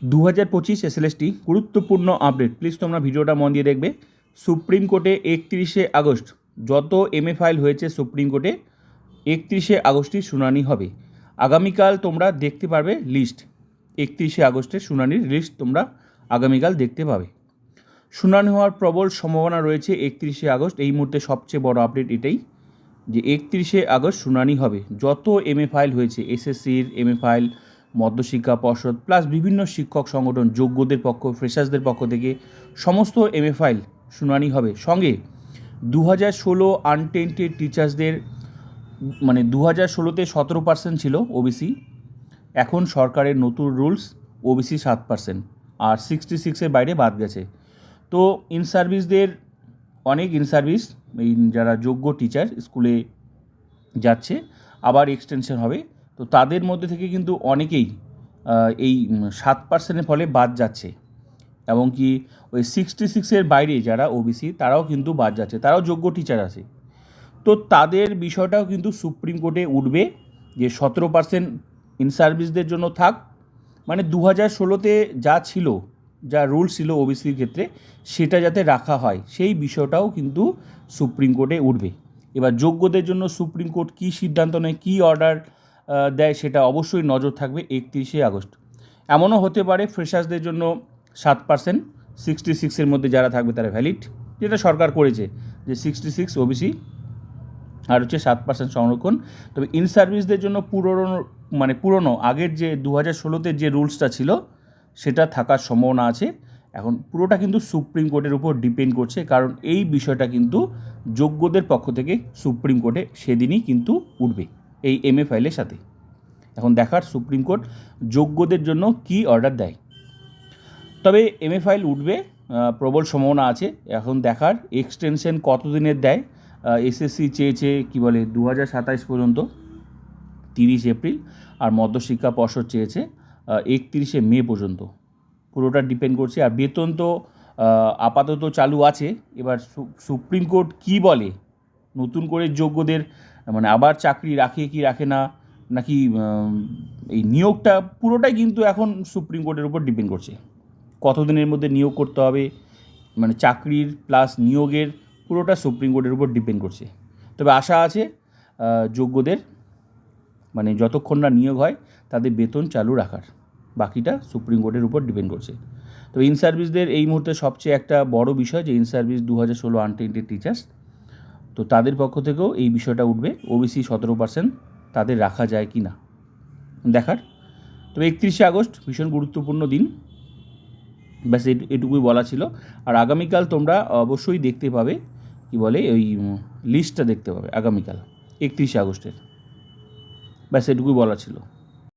2025 SLST গুরুত্বপূর্ণ update, please তোমরা ভিডিওটা মন দিয়ে দেখবে। সুপ্রিম কোর্টে 31শে আগস্ট যত এমএ ফাইল হয়েছে সুপ্রিম কোর্টে 31শে আগস্টই শুনানি হবে। আগামীকাল তোমরা দেখতে পারবে লিস্ট, 31শে আগস্টের শুনানির লিস্ট তোমরা আগামীকাল দেখতে পাবে। শুনানি হওয়ার প্রবল সম্ভাবনা রয়েছে 31শে আগস্ট। এই মুহূর্তে সবচেয়ে বড় আপডেট এটাই যে 31শে আগস্ট শুনানি হবে। যত এমএ ফাইল হয়েছে, এসএসসির এমএ ফাইল, মধ্যশিক্ষা পর্ষদ প্লাস বিভিন্ন শিক্ষক সংগঠন, যোগ্যদের পক্ষ, ফ্রেশার্সদের পক্ষ থেকে সমস্ত এমএ ফাইল শুনানি হবে। সঙ্গে 2016 আনটেন্টেড টিচার্সদের, মানে 2016তে 17% ছিল ওবিসি, এখন সরকারের নতুন রুলস ওবিসি 7% আর 66-এর বাইরে বাদ গেছে। তো ইন সার্ভিসদের অনেক ইন সার্ভিস, এই যারা যোগ্য টিচার স্কুলে যাচ্ছে আবার এক্সটেনশন হবে, তো তাদের মধ্যে থেকে কিন্তু অনেকেই এই 7%-এর ফলে বাদ যাচ্ছে, এবং কি ওই 66-এর বাইরে যারা ওবিসি তারাও কিন্তু বাদ যাচ্ছে, তারাও যোগ্য টিচার আছে। তো তাদের বিষয়টাও কিন্তু সুপ্রিম কোর্টে উঠবে যে 17% ইন সার্ভিসদের জন্য থাক, মানে 2016তে যা ছিল, যা রুলস ছিল ওবিসির ক্ষেত্রে সেটা যাতে রাখা হয়, সেই বিষয়টাও কিন্তু সুপ্রিম কোর্টে উঠবে। এবার যোগ্যদের জন্য সুপ্রিম কোর্ট কী সিদ্ধান্ত নেয়, কী অর্ডার দেয়, সেটা অবশ্যই নজর থাকবে 31শে আগস্ট। এমনও হতে পারে ফ্রেশার্সদের জন্য 7%, 66-এর মধ্যে যারা থাকবে তারা ভ্যালিড, যেটা সরকার করেছে যে 66 ওবিসি আর হচ্ছে 7% সংরক্ষণ। তবে ইন সার্ভিসদের জন্য পুরনো আগের যে 2016-তে যে রুলসটা ছিল সেটা থাকার সম্ভাবনা আছে। এখন পুরোটা কিন্তু সুপ্রিম কোর্টের উপর ডিপেন্ড করছে, কারণ এই বিষয়টা কিন্তু যোগ্যদের পক্ষ থেকে সুপ্রিম কোর্টে সেদিনই কিন্তু উঠবে এই এমএ ফাইলের সাথে। এখন দেখার সুপ্রিম কোর্ট যোগ্যদের জন্য কী অর্ডার দেয়। তবে এমএ ফাইল উঠবে, প্রবল সম্ভাবনা আছে। এখন দেখার এক্সটেনশন কতদিনের দেয়। এসএসসি চেয়েছে কী বলে 2027 পর্যন্ত, 30 এপ্রিল, আর মধ্যশিক্ষা পর্ষদ চেয়েছে 31শে মে পর্যন্ত। পুরোটা ডিপেন্ড করছে। আর বেতন তো আপাতত চালু আছে, এবার সুপ্রিম কোর্ট কী বলে, নতুন করে যোগ্যদের মানে আবার চাকরি রাখে কি রাখে না, নাকি এই নিয়োগটা, পুরোটাই কিন্তু এখন সুপ্রিম কোর্টের উপর ডিপেন্ড করছে। কতদিনের মধ্যে নিয়োগ করতে হবে, মানে চাকরির প্লাস নিয়োগের পুরোটা সুপ্রিম কোর্টের উপর ডিপেন্ড করছে। তবে আশা আছে যোগ্যদের, মানে যতক্ষণ না নিয়োগ হয় তাদের বেতন চালু রাখার, বাকিটা সুপ্রিম কোর্টের উপর ডিপেন্ড করছে। তো ইন সার্ভিসদের এই মুহূর্তে সবচেয়ে একটা বড় বিষয় যে ইন সার্ভিস 2016 আনটেন্টেড টিচার্স, তো তাদের পক্ষ থেকেও এই বিষয়টা উঠবে, ওবিসি 17% তাদের রাখা যায় কি না দেখার। তবে 31শে আগস্ট ভীষণ গুরুত্বপূর্ণ দিন, ব্যাস এটুকুই বলা ছিল। আর আগামীকাল তোমরা অবশ্যই দেখতে পাবে কি বলে ওই লিস্টটা দেখতে পাবে আগামীকাল 31শে আগস্টের, ব্যাস এটুকুই বলা ছিল।